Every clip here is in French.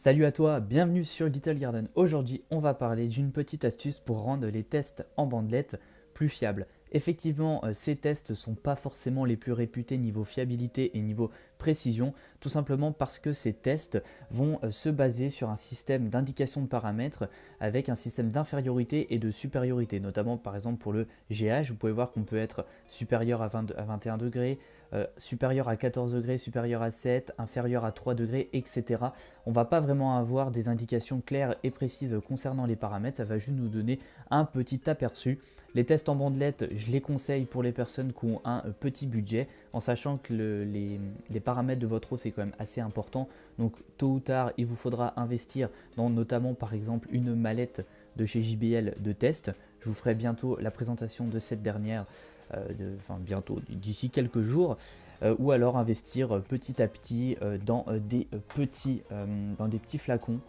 Salut à toi, bienvenue sur Little Garden. Aujourd'hui, on va parler d'une petite astuce pour rendre les tests en bandelette plus fiables. Effectivement, ces tests ne sont pas forcément les plus réputés niveau fiabilité et niveau précision, tout simplement parce que ces tests vont se baser sur un système d'indication de paramètres avec un système d'infériorité et de supériorité, notamment par exemple pour le GH, vous pouvez voir qu'on peut être supérieur à 21 degrés, supérieur à 14 degrés, supérieur à 7, inférieur à 3 degrés, etc. On ne va pas vraiment avoir des indications claires et précises concernant les paramètres, ça va juste nous donner un petit aperçu. Les tests en bandelette, je les conseille pour les personnes qui ont un petit budget, en sachant que les paramètres de votre eau, c'est quand même assez important. Donc tôt ou tard, il vous faudra investir dans notamment par exemple une mallette de chez JBL de test. Je vous ferai bientôt la présentation de cette dernière, bientôt, d'ici quelques jours. Ou alors investir petit à petit dans des petits flacons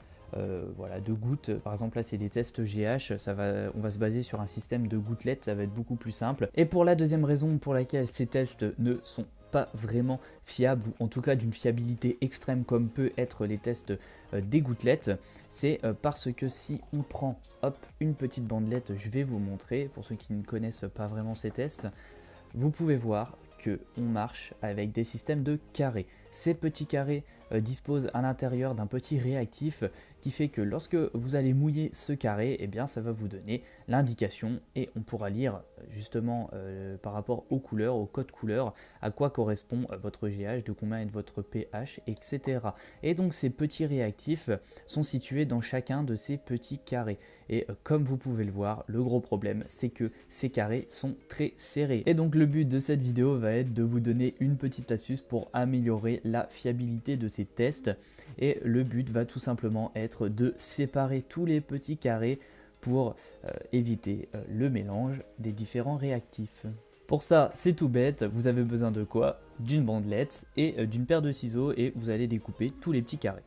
voilà, de gouttes. Par exemple là c'est des tests GH, on va se baser sur un système de gouttelettes, ça va être beaucoup plus simple. Et pour la deuxième raison pour laquelle ces tests ne sont pas vraiment fiables, ou en tout cas d'une fiabilité extrême comme peut être les tests des gouttelettes, c'est parce que si on prend une petite bandelette, je vais vous montrer pour ceux qui ne connaissent pas vraiment ces tests, vous pouvez voir qu'on marche avec des systèmes de carrés. Ces petits carrés disposent à l'intérieur d'un petit réactif qui fait que lorsque vous allez mouiller ce carré, eh bien, ça va vous donner l'indication et on pourra lire justement par rapport aux couleurs, au code couleur, à quoi correspond votre GH, de combien est votre pH, etc. Et donc ces petits réactifs sont situés dans chacun de ces petits carrés. Et comme vous pouvez le voir, le gros problème, c'est que ces carrés sont très serrés. Et donc le but de cette vidéo va être de vous donner une petite astuce pour améliorer la fiabilité de ces tests. Et le but va tout simplement être de séparer tous les petits carrés pour éviter le mélange des différents réactifs. Pour ça, c'est tout bête, vous avez besoin de quoi? D'une bandelette et d'une paire de ciseaux et vous allez découper tous les petits carrés.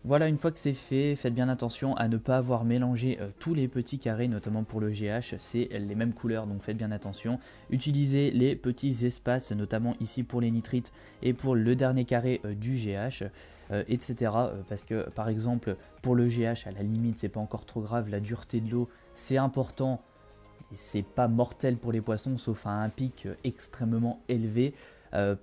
Voilà, une fois que c'est fait, faites bien attention à ne pas avoir mélangé tous les petits carrés, notamment pour le GH, c'est les mêmes couleurs, donc faites bien attention. Utilisez les petits espaces, notamment ici pour les nitrites et pour le dernier carré du GH, etc. Parce que par exemple, pour le GH, à la limite, c'est pas encore trop grave, la dureté de l'eau, c'est important. C'est pas mortel pour les poissons sauf à un pic extrêmement élevé.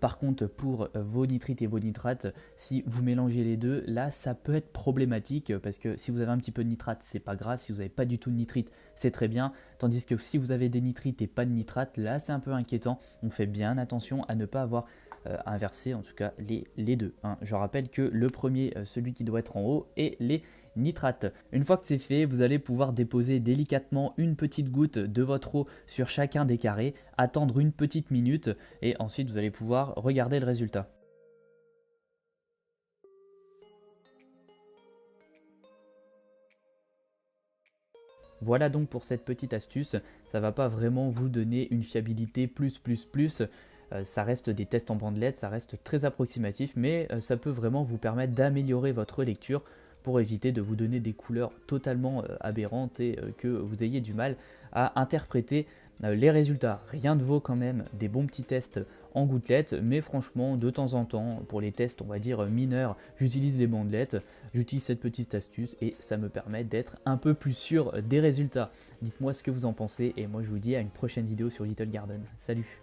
Par contre pour vos nitrites et vos nitrates, si vous mélangez les deux, là ça peut être problématique parce que si vous avez un petit peu de nitrate c'est pas grave, si vous n'avez pas du tout de nitrite c'est très bien, tandis que si vous avez des nitrites et pas de nitrate, là c'est un peu inquiétant. On fait bien attention à ne pas avoir inversé en tout cas les deux, hein. Je rappelle que le premier, celui qui doit être en haut, est les nitrate. Une fois que c'est fait, vous allez pouvoir déposer délicatement une petite goutte de votre eau sur chacun des carrés, attendre une petite minute et ensuite vous allez pouvoir regarder le résultat. Voilà donc pour cette petite astuce, ça va pas vraiment vous donner une fiabilité plus. Ça reste des tests en bandelette, ça reste très approximatif, mais ça peut vraiment vous permettre d'améliorer votre lecture pour éviter de vous donner des couleurs totalement aberrantes et que vous ayez du mal à interpréter les résultats. Rien ne vaut quand même des bons petits tests en gouttelettes, mais franchement de temps en temps pour les tests on va dire mineurs, j'utilise des bandelettes, j'utilise cette petite astuce et ça me permet d'être un peu plus sûr des résultats. Dites-moi ce que vous en pensez et moi je vous dis à une prochaine vidéo sur Little Garden. Salut!